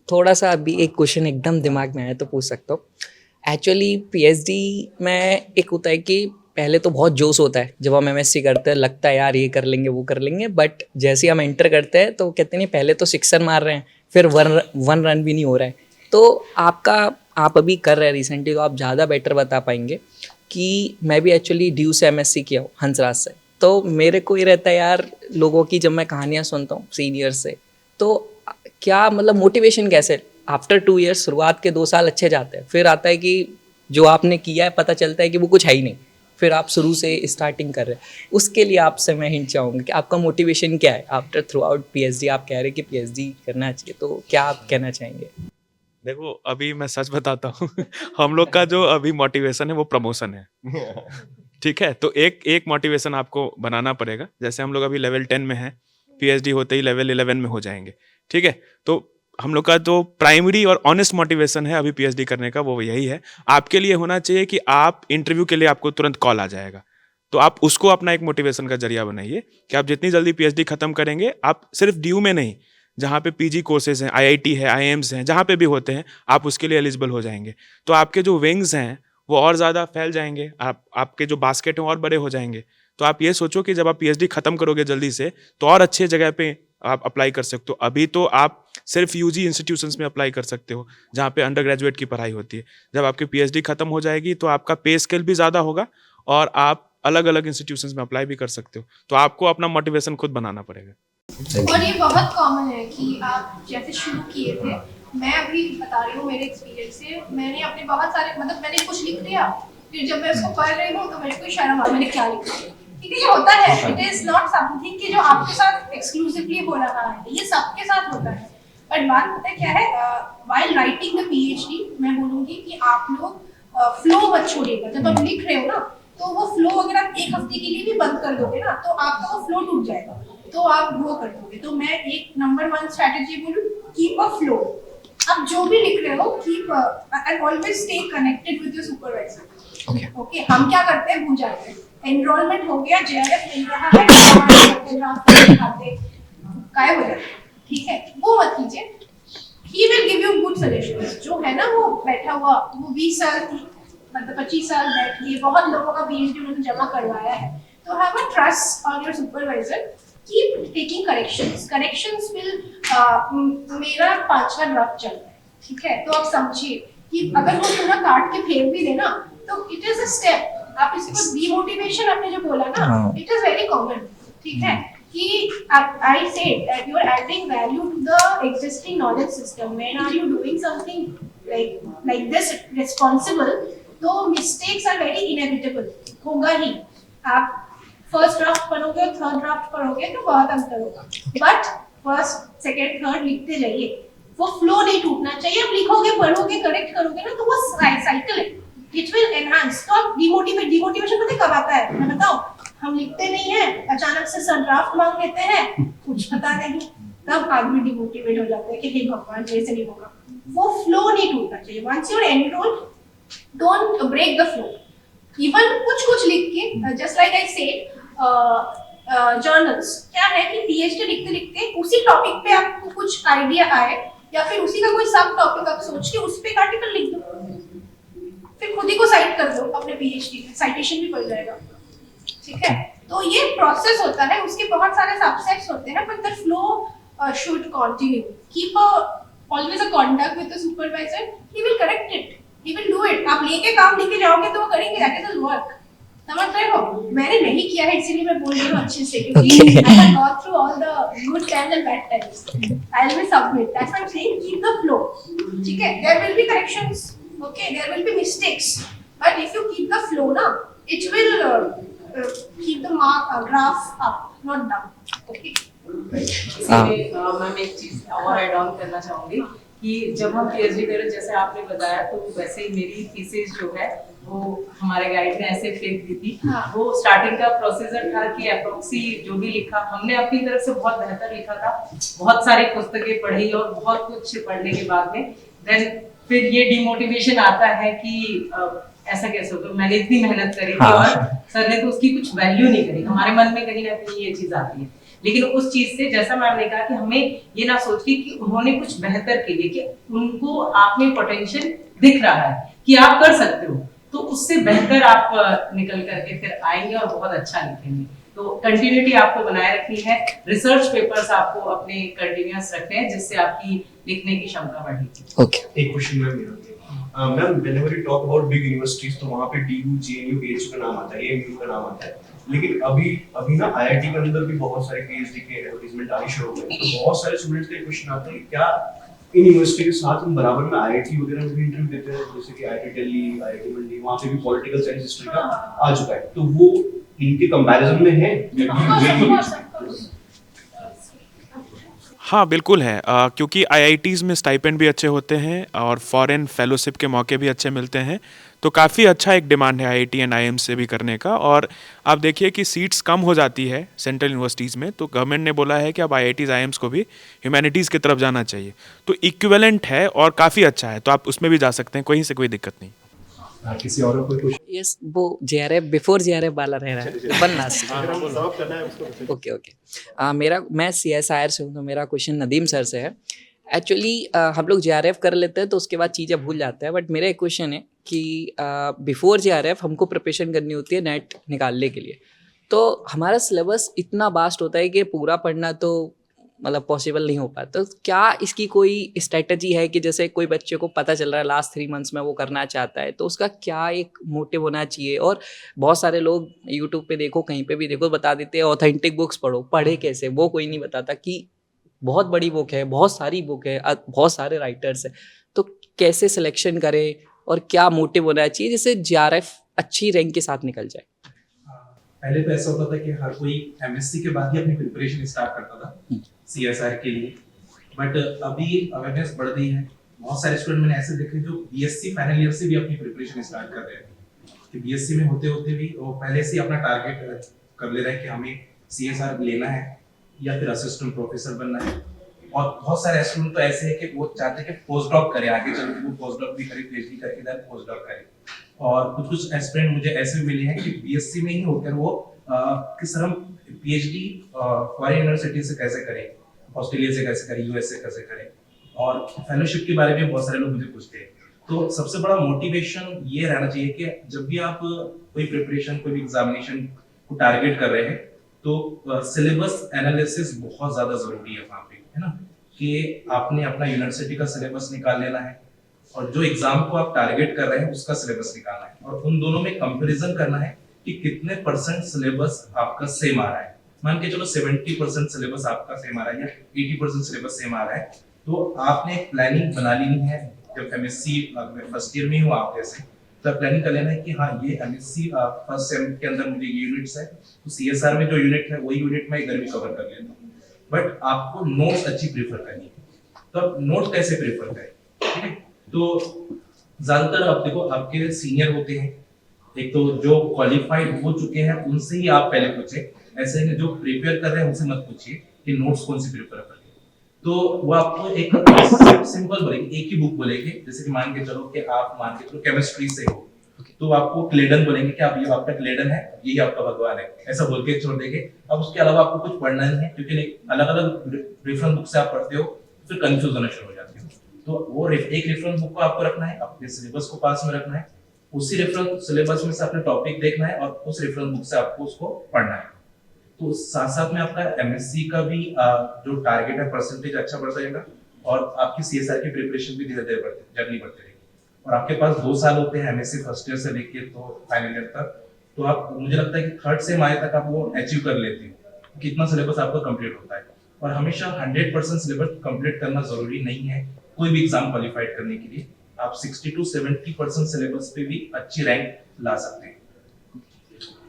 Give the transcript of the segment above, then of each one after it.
थोड़ा सा अभी एक क्वेश्चन एकदम दिमाग में आया तो पूछ सकता हूँ। एक्चुअली पीएचडी में एक होता है कि पहले तो बहुत जोश होता है जब हम एमएससी करते हैं, लगता है यार ये कर लेंगे वो कर लेंगे, बट जैसे ही हम एंटर करते हैं तो कहते नहीं पहले तो सिक्सर मार रहे हैं, फिर वन रन भी नहीं हो रहा है। तो आप अभी कर रहे हैं रिसेंटली, तो आप ज़्यादा बेटर बता पाएंगे कि मैं भी एक्चुअली ड्यू से एमएससी किया हूँ, हंसराज से। तो मेरे को ये रहता है यार, लोगों की जब मैं कहानियाँ सुनता हूँ सीनियर से, तो क्या मतलब मोटिवेशन कैसे आफ्टर 2 ईयर्स, शुरुआत के 2 साल अच्छे जाते हैं, फिर आता है कि जो आपने किया है पता चलता है कि वो कुछ है ही नहीं, फिर आप शुरू से स्टार्टिंग कर रहे हैं। उसके लिए आपसे मैं हिंट चाहूँगा कि आपका मोटिवेशन क्या है आफ्टर थ्रू आउट पीएचडी। आप कह रहे हैं कि पीएचडी करना चाहिए, तो क्या आप कहना चाहेंगे? देखो, अभी मैं सच बताता हूँ हम लोग का जो अभी मोटिवेशन है वो प्रमोशन है। ठीक है, तो एक एक मोटिवेशन आपको बनाना पड़ेगा। जैसे हम लोग अभी लेवल 10 में हैं, पीएचडी होते ही लेवल 11 में हो जाएंगे। ठीक है, तो हम लोग का जो प्राइमरी और ऑनेस्ट मोटिवेशन है अभी पीएचडी करने का वो यही है। आपके लिए होना चाहिए कि आप इंटरव्यू के लिए आपको तुरंत कॉल आ जाएगा, तो आप उसको अपना एक मोटिवेशन का जरिया बनाइए कि आप जितनी जल्दी पीएचडी खत्म करेंगे, आप सिर्फ ड्यू में नहीं, जहाँ पे पीजी कोर्सेज हैं, आईआईटी है, आईएम्स हैं, जहाँ पे भी होते हैं, आप उसके लिए एलिजिबल हो जाएंगे। तो आपके जो विंग्स हैं वो और ज़्यादा फैल जाएंगे, आपके जो बास्केट हैं और बड़े हो जाएंगे। तो आप ये सोचो कि जब आप पीएचडी खत्म करोगे जल्दी से, तो और अच्छे जगह पे आप अप्लाई कर सकते हो। अभी तो आप सिर्फ यूजी इंस्टीट्यूशंस में अप्लाई कर सकते हो, जहाँ पे अंडर ग्रेजुएट की पढ़ाई होती है। जब आपकी पीएचडी खत्म हो जाएगी तो आपका पे स्केल भी ज़्यादा होगा और आप अलग अलग इंस्टीट्यूशंस में अप्लाई भी कर सकते हो। तो आपको अपना मोटिवेशन खुद बनाना पड़ेगा। और ये बहुत कॉमन है कि आप जैसे शुरू किए थे, मैं अभी बता रही हूँ मेरे एक्सपीरियंस से, मैंने अपने बहुत सारे मतलब मैंने कुछ लिख दिया, फिर जब मैं उसको पढ़ रही हूँ तो मेरे को शर्म आ मैंने क्या लिखा। ठीक है, ये होता है, इट इज नॉट समथिंग कि जो आपके साथ एक्सक्लूसिवली हो रहा है, ये सबके साथ होता है। बट बात पता है क्या है, व्हाइल राइटिंग द पीएचडी मैं बोलूँगी कि आप लोग फ्लो मत छोड़िएगा। जब आप लिख रहे हो ना, तो वो फ्लो अगर आप एक हफ्ते के लिए भी बंद कर दोगे ना, तो आपका वो फ्लो टूट जाएगा, तो आप ग्रो कर दोगे। तो मैं एक नंबर 1 स्ट्रैटेजी बोलूं, कीप अ फ्लो। आप जो भी लिख रहे हो, keep and always stay connected with your supervisor. Okay, हम क्या करते हैं, भूल जाते हैं। एनरोलमेंट हो गया, जेआरएफ मिल रहा है, खाते गायब हो जाते हैं। ठीक है, वो मत कीजिए। He will give you good suggestions. जो है ना वो बैठा हुआ, वो 20 साल मतलब 25 साल बैठ के बहुत लोगों का पीएचडी उन्होंने जमा करवाया है, तो have a trust on your supervisor. Keep taking corrections. Corrections will मेरा 5वां ड्राफ्ट चल रहा है, ठीक है, तो आप समझिए कि अगर वो पूरा काट के फेंक भी देना, तो इट इज अ स्टेप। आप इसको डीमोटिवेशन आपने जो बोला ना, इट इज वेरी कॉमन। ठीक है, कि I said that you are adding value to the existing knowledge system. When are you doing something like this responsible, तो मिस्टेक्स आर वेरी इनएविटेबल, होगा ही। आप फर्स्ट ड्राफ्ट पढ़ोगे और थर्ड ड्राफ्ट पढ़ोगे तो बहुत अंतर होगा, बट फर्स्ट सेकेंड थर्ड लिखते जाइए, वो फ्लो नहीं टूटना चाहिए। आप लिखोगे, पढ़ोगे, करेक्ट करोगे ना, तो वो साइकिल है, इट विल एनहांस। तो आप डिमोटिवेशन पता कब आता है, मैं बताऊं? हम लिखते नहीं है, अचानक से सर ड्राफ्ट मांग लेते हैं, कुछ पता नहीं, तब आदमी डिमोटिवेट हो जाता है कि हे भगवान मेरे से नहीं होगा। वो फ्लो नहीं टूटना चाहिए। Once you enroll, don't break the flow. Even कुछ लिख के, just like I said, journals क्या है कि पीएचडी लिखते लिखते उसी टॉपिक पे आपको कुछ आइडिया आए, या फिर उसी का कोई सब टॉपिक आप सोच के उस पे एक आर्टिकल लिख दो, फिर खुद ही को साइट कर दो अपने पीएचडी में, साइटेशन भी बढ़ जाएगा। ठीक है, तो ये प्रोसेस होता है, उसके बहुत सारे सबसेट्स होते हैं, but the flow should continue. Keep always a contact with the supervisor, he will correct it, he will do it. आप लेके काम लेके जाओगे तो वो करेंगे, दैट इज वर्क। समझ रहे हो? मैंने नहीं किया है इसीलिए मैं बोल रही हूँ अच्छे से, क्योंकि I have gone through all the good times and bad times. I will submit. That's why I'm saying keep the flow. ठीक है? There will be corrections. Okay? There will be mistakes. But if you keep the flow ना, it will keep the graph up, not down. Okay? इसीलिए मैं एक चीज और add on करना चाहूंगी कि जब हम पीएचडी करें, जैसे आपने बताया, तो वैसे ही मेरी थीसिस जो है वो हमारे गाइड ने ऐसे फेंक दी थी। वो स्टार्टिंग का प्रोसीजर था कि अप्रोक्सी जो भी लिखा हमने अपनी तरफ से बहुत बेहतर लिखा था, बहुत सारी पुस्तकें पढ़ी और बहुत कुछ पढ़ने के बाद में देन फिर ये डिमोटिवेशन आता है कि ऐसा कैसे होगा, मैंने इतनी मेहनत करी थी और सर ने तो उसकी कुछ वैल्यू नहीं करी। हमारे मन में कहीं ना कहीं ये चीज आती है। लेकिन उस चीज से जैसा मैम ने कहा कि हमें ये ना सोचिए कि उन्होंने कुछ बेहतर के लिए, कि उनको आप में पोटेंशियल दिख रहा है कि आप कर सकते हो, तो उससे बेहतर आप निकल करके फिर आएंगे और बहुत अच्छा लिखेंगे। तो कंटिन्यूटी आपको बनाए रखनी है, रिसर्च पेपर्स आपको अपने कंटिन्यूअस रखने हैं, जिससे आपकी लिखने की क्षमता बढ़ेगी। ओके एक क्वेश्चन मैम मेरा, ma'am whenever you talk about big universities तो वहाँ पे डीयू, जेएनयू, एएचयू का नाम आता है, एएमयू का नाम आता है, लेकिन अभी ना आईआईटी के अंदर भी बहुत सारे पीएचडी के एडवर्टाइजमेंट आनी शुरू हो गए, तो बहुत सारे स्टूडेंट्स का क्वेश्चन आता है कि क्या इन यूनिवर्सिटी के साथ हम बराबर में आईआईटी वगैरह में भी इंटरव्यू देते हैं, जैसे कि आईआईटी दिल्ली, आईआईटी मंडी, वहाँ पे भी पॉलिटिकल साइंस हिस्ट्री का आ चुका है, तो वो इनके कंपैरिजन में है हाँ बिल्कुल है, क्योंकि आईआईटीज़ में स्टाइपेंड भी अच्छे होते हैं और फॉरेन फेलोशिप के मौके भी अच्छे मिलते हैं, तो काफ़ी अच्छा एक डिमांड है आईआईटी एंड आईएम से भी करने का। और आप देखिए कि सीट्स कम हो जाती है सेंट्रल यूनिवर्सिटीज़ में, तो गवर्नमेंट ने बोला है कि अब आईआईटीज़ आईएम्स को भी ह्यूमैनिटीज़ की तरफ जाना चाहिए, तो इक्विवेलेंट है और काफ़ी अच्छा है, तो आप उसमें भी जा सकते हैं, कहीं से कोई दिक्कत नहीं। किसी और कोई क्वेश्चन यस, वो जेआरएफ बिफोर जेआरएफ वाला रह रहा है बनना चाहिए। ओके ओके, मैं सीएसआईआर से हूँ, तो मेरा क्वेश्चन नदीम सर से है। एक्चुअली हम लोग जेआरएफ कर लेते हैं तो उसके बाद चीज़ें भूल जाते हैं, बट मेरा एक क्वेश्चन है कि बिफोर जेआरएफ हमको प्रिपरेशन करनी होती है नेट निकालने के लिए, तो हमारा सिलेबस इतना वास्ट होता है कि पूरा पढ़ना तो मतलब पॉसिबल नहीं हो पाता। तो क्या इसकी कोई स्ट्रेटजी है कि जैसे कोई बच्चे को पता चल रहा है लास्ट 3 मंथ्स में वो करना चाहता है, तो उसका क्या एक मोटिव होना चाहिए? और बहुत सारे लोग यूट्यूब पे देखो, कहीं पे भी देखो, बता देते हैं ऑथेंटिक बुक्स पढ़ो, पढ़े कैसे वो कोई नहीं बताता कि बहुत बड़ी बुक है, बहुत सारी बुक है, बहुत सारे राइटर्स है, तो कैसे सिलेक्शन करें और क्या मोटिव होना चाहिए जिससे जेआरएफ अच्छी रैंक के साथ निकल जाए? पहले तो ऐसा होता था कि हर कोई एमएससी के बाद ही अपनी प्रिपरेशन स्टार्ट करता था सीएसआर के लिए, बट अभी अवेयरनेस बढ़ गई है। बहुत सारे स्टूडेंट मैंने ऐसे देखे जो बीएससी फाइनल ईयर से भी अपनी प्रिपरेशन स्टार्ट कर रहे हैं, कि बीएससी में होते होते भी वो पहले से अपना टारगेट कर ले रहे हैं कि हमें सीएसआर लेना है या फिर असिस्टेंट प्रोफेसर बनना है। और बहुत सारे स्टूडेंट तो ऐसे हैं कि वो चाहते हैं कि पोस्ट डॉक करें, आगे चल के वो पोस्ट डॉक भी करें, पीएचडी करके देन पोस्ट डॉक करें। और कुछ एस्पिरेंट मुझे ऐसे भी मिले हैं कि बीएससी में ही होकर वो किस तरह पीएचडी फॉरेन यूनिवर्सिटी से कैसे करें, ऑस्ट्रेलिया से कैसे करें, यूएस से कैसे करें, और फेलोशिप के बारे में बहुत सारे लोग मुझे पूछते हैं। तो सबसे बड़ा मोटिवेशन ये रहना चाहिए कि जब भी आप कोई प्रिपरेशन, कोई भी एग्जामिनेशन को टारगेट कर रहे हैं, तो सिलेबस एनालिसिस बहुत ज्यादा जरूरी है वहाँ पे, है ना, कि आपने अपना यूनिवर्सिटी का सिलेबस निकाल लेना है और जो एग्जाम को आप टारगेट कर रहे हैं उसका सिलेबस निकालना है, और उन दोनों में कंपैरिजन करना है कि कितने % सिलेबस आपका सेम आ रहा है। मान के चलो 70% सिलेबस आपका सेम आ रहा है या 80% सिलेबस सेम आ रहा है, तो आपने एक प्लानिंग बना लेनी है। जब एमएससी फर्स्ट ईयर में हो आप जैसे, तो प्लानिंग कर लेना है कि हाँ ये एमएससी फर्स्ट सेम के अंदर मुझे ये यूनिट्स है, तो सीएसआर में जो यूनिट है वही यूनिट मैं इधर भी कवर कर लेता हूँ। बट आपको नोट्स अच्छी प्रेफर करनी है, तो आप नोट्स कैसे प्रेफर करें, ठीक है? तो ज्यादातर आप देखो आपके सीनियर होते हैं, एक तो जो क्वालिफाइड हो चुके हैं उनसे ही आप पहले पूछे, ऐसे ही जो प्रिपेयर कर रहे हैं उनसे मत पूछिए कि नोट्स कौन सी प्रिपेयर करें। तो वो आपको एक सिंपल बोलेंगे, एक ही बुक बोलेंगे, जैसे कि मान के चलो कि आप मान के चलो केमिस्ट्री से हो, तो आपको क्लेडन बोलेंगे कि आप ये आपका क्लेडन है, यही आपका भगवान है, ऐसा बोल के छोड़ देंगे। अब उसके अलावा आपको कुछ पढ़ना नहीं है, क्योंकि अलग अलग रेफरेंस बुक से आप पढ़ते हो फिर कंफ्यूज होना शुरू हो जाते हो। तो वो एक रेफरेंस बुक को आपको रखना है, अपने सिलेबस को पास में रखना है, उसी रेफरेंस सिलेबस में से अपने टॉपिक देखना है और उस रेफरेंस बुक से आपको उसको पढ़ना है। तो साथ साथ में आपका एमएससी का भी जो टारगेट है परसेंटेज अच्छा बढ़ता जाएगा और आपकी सीएसआर की प्रिपरेशन भी धीरे धीरे जर्नी बढ़ती रहेगी। और आपके पास 2 साल होते हैं एमएससी फर्स्ट ईयर से लेके तो फाइनल ईयर तक, तो आप मुझे लगता है कि थर्ड सेम आए तक आप वो अचीव कर लेते हो, कितना सिलेबस आपका कंप्लीट होता है। और हमेशा 100% सिलेबस कंप्लीट करना जरूरी नहीं है कोई भी एग्जाम क्वालिफाइड करने के लिए, आप 60 to 70% सिलेबस पे भी अच्छी रैंक ला सकते हैं।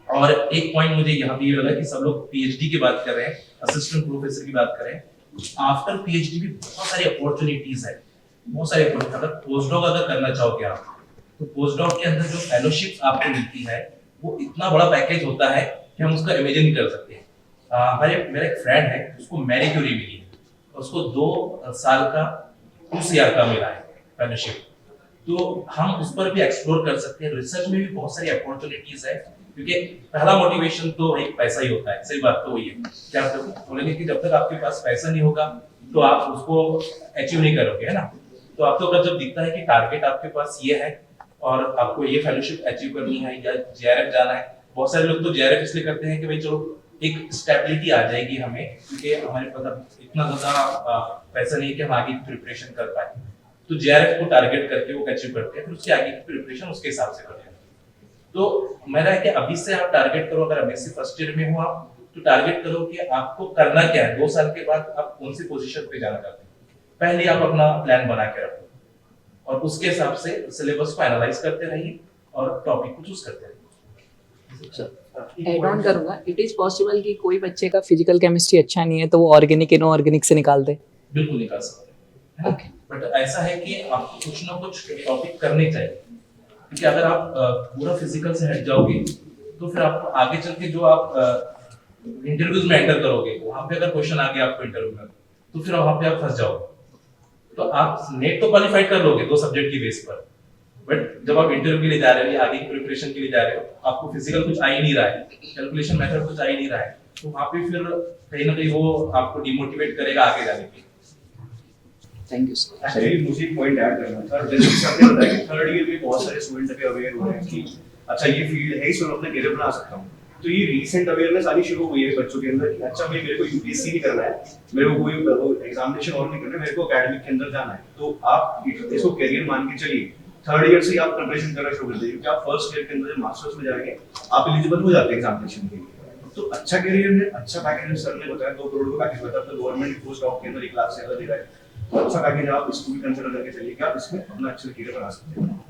और एक पॉइंट मुझे यहाँ पे ये लगा कि सब लोग पीएचडी की बात कर रहे हैं, असिस्टेंट प्रोफेसर की बात कर रहे हैं, आफ्टर पीएचडी भी बहुत सारी अपॉर्चुनिटीज है, बहुत सारे। अगर पोस्ट डॉक अगर करना चाहोगे आप, तो पोस्ट डॉक के अंदर जो फेलोशिप आपको मिलती है वो इतना बड़ा पैकेज होता है कि हम उसका इमेजिन नहीं कर सकते। मेरा एक फ्रेंड है, उसको मैरी क्यूरी मिली है, उसको 2 साल का 2 CR का मिला है फेलोशिप। तो हम उस पर भी एक्सप्लोर कर सकते हैं। रिसर्च में भी बहुत सारी अपॉर्चुनिटीज है, क्योंकि पहला मोटिवेशन तो एक पैसा ही होता है। सही बात तो वही है कि आप जब बोलेंगे कि जब तक आपके पास पैसा नहीं होगा तो आप उसको अचीव नहीं करोगे, है ना। तो आपको अगर जब दिखता है कि टारगेट आपके पास ये है और आपको ये फेलोशिप अचीव करनी है या जेआरएफ जाना है, बहुत सारे लोग तो जेआरएफ इसलिए करते हैं कि भाई चलो एक स्टेबिलिटी आ जाएगी हमें, क्योंकि हमारे पास इतना ज्यादा पैसा नहीं है कि हम आगे की प्रिपरेशन कर पाए, तो जेआरएफ को टारगेट करके वो अचीव करते हैं, फिर उसके आगे की प्रिपरेशन उसके हिसाब से करते हैं। तो मेरा है कि अभी से आप टारगेट करो, अगर एमएससी फर्स्ट ईयर में हो आप, तो टारगेट करो कि आपको करना क्या है, 2 साल के बाद आप कौन सी पोजीशन पे जाना चाहते हैं। पहले आप अपना प्लान बना के रखो और उसके हिसाब से सिलेबस को एनालाइज करते रहिए और टॉपिक को चूज करते रहिए। एड ऑन करूंगा, इट इज पॉसिबल कि कोई बच्चे का फिजिकल केमिस्ट्री अच्छा नहीं है तो वो ऑर्गेनिक इनऑर्गेनिक से निकाल दे। बिल्कुल निकाल सकते हैं, Okay. बट ऐसा है कि आपको कुछ ना कुछ टॉपिक करने चाहिए, क्योंकि अगर आप पूरा फिजिकल से हट जाओगे तो फिर आपको आगे चल के जो आप इंटरव्यूज में एंटर करोगे, वहां पे अगर क्वेश्चन आ गया आपको इंटरव्यू में, तो फिर वहां पे आप फंस जाओगे। तो आप नेट तो क्वालिफाइड कर लोगे 2 सब्जेक्ट की बेस पर, बट जब आप इंटरव्यू के लिए जा रहे हो या आगे की प्रिपरेशन के लिए जा रहे हो, आपको फिजिकल कुछ आ ही नहीं रहा है, कैलकुलेशन मेथड कुछ आ ही नहीं रहा है, तो वहां पे फिर कहीं ना कहीं वो आपको डिमोटिवेट करेगा आगे जाने के लिए। Thank you sir. एक्चुअली मुझे एक पॉइंट ऐड करना था। जैसे कि आपने बताया कि थर्ड ईयर में बहुत सारे स्टूडेंट अभी अवेयर हो रहे हैं कि अच्छा ये फील्ड है, इसमें मैं अपना करियर बना सकता हूँ। तो ये रीसेंट अवेयरनेस आनी शुरू हुई है बच्चों के अंदर कि अच्छा भाई मेरे को यूपीएससी नहीं करना है, मेरे को कोई एग्जामिनेशन और नहीं करना है, मेरे को एकेडमिक के अंदर जाना है। तो आप इसको करियर मान के चलिए, थर्ड ईयर से ही आप प्रिपरेशन करना शुरू कर दीजिए, क्योंकि आप फर्स्ट ईयर के अंदर जब मास्टर्स में जाएंगे आप एलिजिबल हो जाते हैं एग्जामिनेशन के लिए। तो अच्छा करियर में अच्छा पैकेज, सर ने बताया 2 करोड़ का पैकेज बताया, तो गवर्नमेंट पोस्ट ऑफ के अंदर 1 लाख से ज्यादा दे रहा है। तो अच्छा पैकेज आप इसको भी कंसिडर करके चलिए कि आप इसमें अपना अच्छा करियर बना सकते हैं।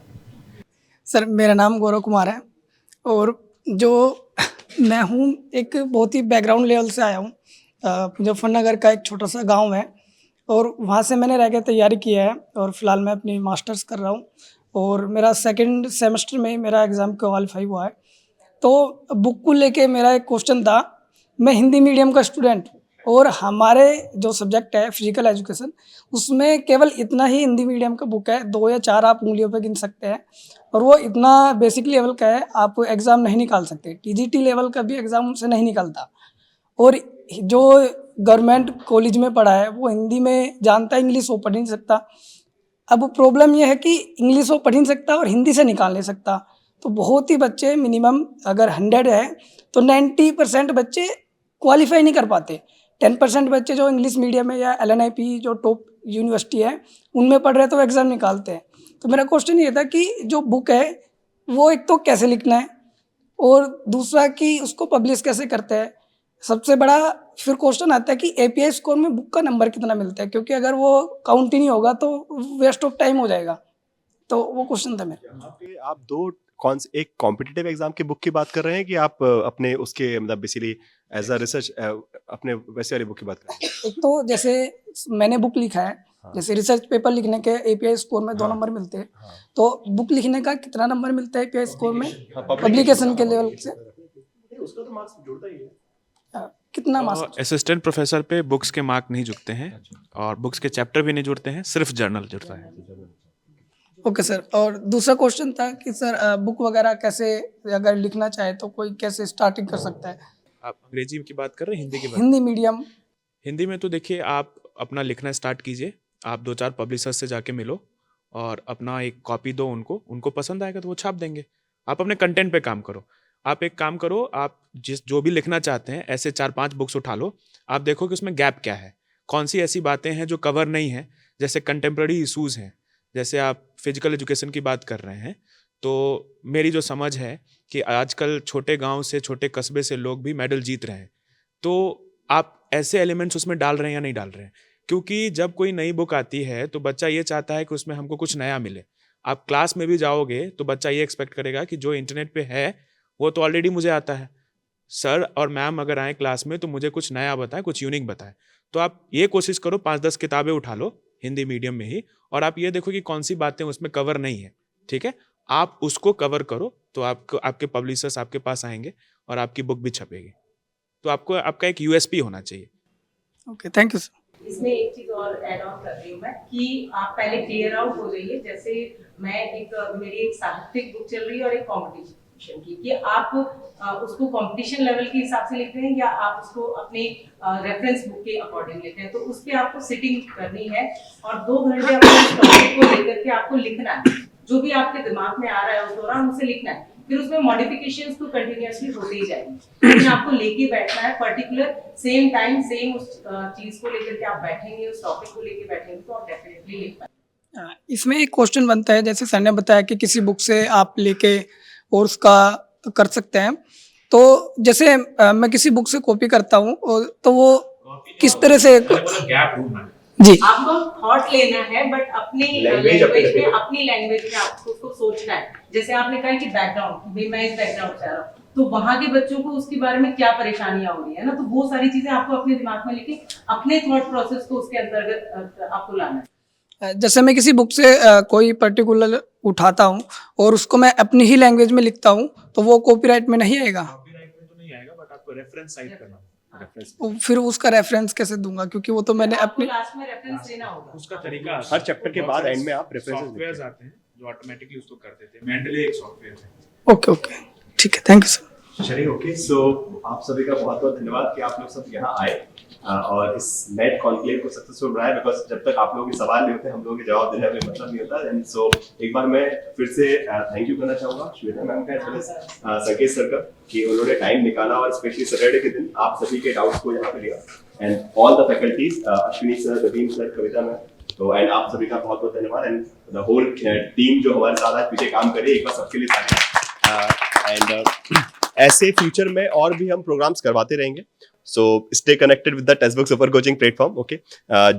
सर मेरा नाम गौरव कुमार है और जो मैं हूँ एक बहुत ही बैकग्राउंड लेवल से आया हूँ। मुजफ्फरनगर का एक छोटा सा गांव है और वहाँ से मैंने रह के तैयारी की है और फिलहाल मैं अपनी मास्टर्स कर रहा हूँ और मेरा 2nd सेमेस्टर में ही मेरा एग्ज़ाम क्वालिफाई हुआ है। तो बुक को लेके मेरा एक क्वेश्चन था, मैं हिंदी मीडियम का स्टूडेंट और हमारे जो सब्जेक्ट है फिजिकल एजुकेशन, उसमें केवल इतना ही हिंदी मीडियम का बुक है, 2 या 4 आप उंगलियों पे गिन सकते हैं और वो इतना बेसिक लेवल का है, आप एग्ज़ाम नहीं निकाल सकते। टीजीटी लेवल का भी एग्ज़ाम से नहीं निकलता। और जो गवर्नमेंट कॉलेज में पढ़ा है वो हिंदी में जानता है, इंग्लिश वो पढ़ नहीं सकता। अब प्रॉब्लम यह है कि इंग्लिश वो पढ़ नहीं सकता और हिंदी से निकाल नहीं सकता। तो बहुत ही बच्चे मिनिमम अगर 100 है तो 90% बच्चे क्वालिफाई नहीं कर पाते। 10% बच्चे जो इंग्लिश मीडियम है या LNIP जो टॉप यूनिवर्सिटी है उनमें पढ़ रहे हैं तो एग्ज़ाम निकालते हैं। तो मेरा क्वेश्चन ये था कि जो बुक है वो एक तो कैसे लिखना है और दूसरा कि उसको पब्लिश कैसे करते हैं। सबसे बड़ा फिर क्वेश्चन आता है कि API स्कोर में बुक का नंबर कितना मिलता है, क्योंकि अगर वो काउंट ही नहीं होगा तो वेस्ट ऑफ टाइम हो जाएगा। तो वो क्वेश्चन था मेरा। यहाँ पे आप एक कॉम्पिटिटिव एग्जाम की बुक की बात कर रहे हैं कि आप अपने उसके मतलब बेसिकली एज अ रिसर्च अपने वैसे वाली बुक की बात कर रहे हैं? एक तो जैसे मैंने बुक लिखा है, हाँ। जैसे रिसर्च पेपर लिखने के API स्कोर में 2 हाँ। नंबर मिलते हैं, हाँ। तो बुक लिखने का कितना नंबर मिलता है API स्कोर में हाँ, पब्लिकेशन के लेवल से? उसका तो मार्क्स जुड़ता ही है। कितना मार्क्स? असिस्टेंट प्रोफेसर पे बुक्स के मार्क नहीं जुड़ते हैं और बुक्स के चैप्टर भी नहीं जुड़ते हैं, सिर्फ जर्नल जुड़ता है। Okay sir. और दूसरा क्वेश्चन था कि सर बुक वगैरह कैसे अगर लिखना चाहे तो कोई कैसे स्टार्टिंग कर सकता है? आप अंग्रेजी की बात कर रहे हैं, हिंदी की बात? हिंदी मीडियम। हिंदी में तो देखिए आप अपना लिखना स्टार्ट कीजिए, आप 2-4 पब्लिशर्स से जाके मिलो और अपना एक कॉपी दो उनको पसंद आएगा तो वो छाप देंगे। आप अपने कंटेंट पे काम करो। आप एक काम करो, आप जो भी लिखना चाहते हैं ऐसे 4-5 बुक्स उठा लो, आप देखो कि उसमें गैप क्या है, कौन सी ऐसी बातें हैं जो कवर नहीं है। जैसे कंटेम्प्रेरी इशूज़ हैं, जैसे आप फिजिकल एजुकेशन की बात कर रहे हैं, तो मेरी जो समझ है कि आजकल छोटे गांव से छोटे कस्बे से लोग भी मेडल जीत रहे हैं, तो आप ऐसे एलिमेंट्स उसमें डाल रहे हैं या नहीं डाल रहे हैं? क्योंकि जब कोई नई बुक आती है तो बच्चा ये चाहता है कि उसमें हमको कुछ नया मिले। आप क्लास में भी जाओगे तो बच्चा ये एक्सपेक्ट करेगा कि जो इंटरनेट पे है वो तो ऑलरेडी मुझे आता है। सर और मैम अगर आए क्लास में तो मुझे कुछ नया बताएं, कुछ यूनिक बताएं। तो आप ये कोशिश करो 5-10 किताबें उठा लो हिंदी मीडियम में ही, और आप ये देखो कि कौन सी बातें उसमें कवर नहीं है। ठीक है, आप उसको कवर करो तो आपके पब्लिशर्स आपके पास आएंगे और आपकी बुक भी छपेगी। तो आपको आपका एक USP होना चाहिए। Okay, thank you sir. इसमें एक चीज और ऐड ऑन कर रही हूँ मैं कि आप पहले क्लियर आउट हो जाइए। जैसे मेरी एक साहित्यिक बुक चल रही है और एक कॉम्पिटिशन की, कि आप उसको कंपटीशन लेवल के हिसाब से लिख रहे हैं या आप उसको अपने रेफरेंस बुक के अकॉर्डिंग लिख रहे हैं। तो उस पे आपको सिटिंग करनी है और 2 घंटे अपने उस टॉपिक को लेकर के आपको लिखना है। जो भी आपके दिमाग में आ रहा है उस दौरान उसे लिखना है, फिर उसमें मॉडिफिकेशंस तो कंटिन्यूअसली होते ही जाएंगे, लेकिन आपको लेके बैठना है पर्टिकुलर सेम टाइम सेम उस चीज को लेकर के आप बैठेंगे, उस टॉपिक को लेके बैठेंगे तो आप डेफिनेटली लिख पाएंगे। इसमें एक क्वेश्चन बनता है, जैसे सर ने बताया कि किसी बुक से आप लेके और उसका कर सकते हैं, तो जैसे मैं किसी बुक से कॉपी करता हूँ तो वो किस तरह से गैप ढूंढना है। जी आपको थॉट लेना है बट अपनी लैंग्वेज में आपको उसको सोचना है। जैसे आपने कहा कि बैकग्राउंड, भाई मैं इस बैकग्राउंड से आ रहा हूँ, तो वहां के बच्चों को उसके बारे में क्या परेशानियां हो रही है ना, तो वो सारी चीजें आपको अपने दिमाग में लेके अपने थॉट प्रोसेस को उसके अंतर्गत आपको लाना है। जैसे मैं किसी बुक से कोई पर्टिकुलर उठाता हूँ और उसको मैं अपनी ही लैंग्वेज में लिखता हूँ, तो वो कॉपीराइट में नहीं आएगा? कॉपीराइट में तो नहीं आएगा, बट आपको रेफरेंस साइट करना, फिर उसका रेफरेंस कैसे दूंगा, क्योंकि वो तो मैंने अपनी लास्ट में रेफरेंस देना होगा। उसका तरीका हर चैप्टर के बाद एंड में आप रेफरेंसेस सॉफ्टवेयर्स आते हैं जो ऑटोमेटिकली उसको कर देते हैं। मेंटली एक सॉफ्टवेयर है। ओके ठीक है, थैंक यू सर। चलिए ओके, सो आप सभी का बहुत बहुत धन्यवाद कि आप लोग सब यहाँ आए और इस नेट कॉन्क्लेव को सक्सेसफुल बनाया, बिकॉज जब तक आप लोगों के सवाल नहीं होते हम लोगों के जवाब देने में मतलब नहीं होता। एंड सो एक बार मैं फिर से थैंक यू करना चाहूंगा श्वेता मैम का, एज वेल एज संकेत सर का, कि उन्होंने टाइम निकाला और स्पेशली सैटरडे के दिन आप सभी के डाउट्स को यहाँ पे लिया। And all the faculties, Ashwini sir, Raveen sir, Kavita ma'am, तो एंड आप सभी का बहुत बहुत धन्यवाद। एंड द होल टीम जो हमारे साथ आज पीछे काम करी, एक बार सबके लिए एंड ऐसे फ्यूचर में और भी हम प्रोग्राम्स करवाते रहेंगे। So stay connected with the text book super coaching platform, okay.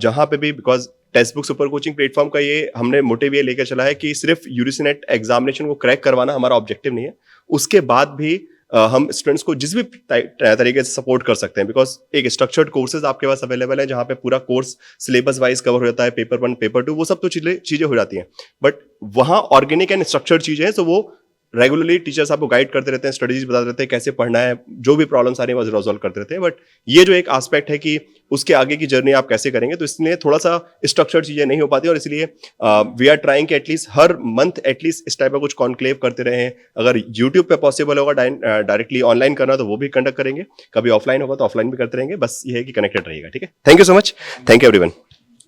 जहाँ पे भी, because text book super coaching platform का ये हमने मोटिव ये लेकर चला है कि सिर्फ यूजीसी नेट एग्जामिनेशन को क्रैक करवाना हमारा ऑब्जेक्टिव नहीं है, उसके बाद भी हम स्टूडेंट्स को जिस भी तरीके से सपोर्ट कर सकते हैं, बिकॉज एक स्ट्रक्चर्ड कोर्सेज आपके पास अवेलेबल है जहाँ पे पूरा कोर्स सिलेबस वाइज कवर हो जाता है, पेपर 1 पेपर 2 वो सब तो चीजें हो जाती हैं, बट वहाँ ऑर्गेनिक एंड स्ट्रक्चर्ड चीजें हैं। सो वो रेगुलरली टीचर्स आपको गाइड करते रहते हैं, स्ट्रेटजीज बताते रहते हैं कैसे पढ़ना है, जो भी प्रॉब्लम्स आ रही है वो रिजॉल्व करते रहते हैं। बट ये जो एक एस्पेक्ट है कि उसके आगे की जर्नी आप कैसे करेंगे, तो इसलिए थोड़ा सा स्ट्रक्चर्ड चीजें नहीं हो पाती, और इसलिए वी आर ट्राइंग कि एटलीस्ट हर मंथ एटलीस्ट इस टाइप का कुछ कॉन्क्लेव करते रहे। अगर यूट्यूब पे पॉसिबल होगा डायरेक्टली ऑनलाइन करना तो वो भी कंडक्ट करेंगे, कभी ऑफलाइन होगा तो ऑफलाइन भी करते रहेंगे। बस ये है कि कनेक्टेड रहिएगा, ठीक है। Thank you so much, thank you everyone.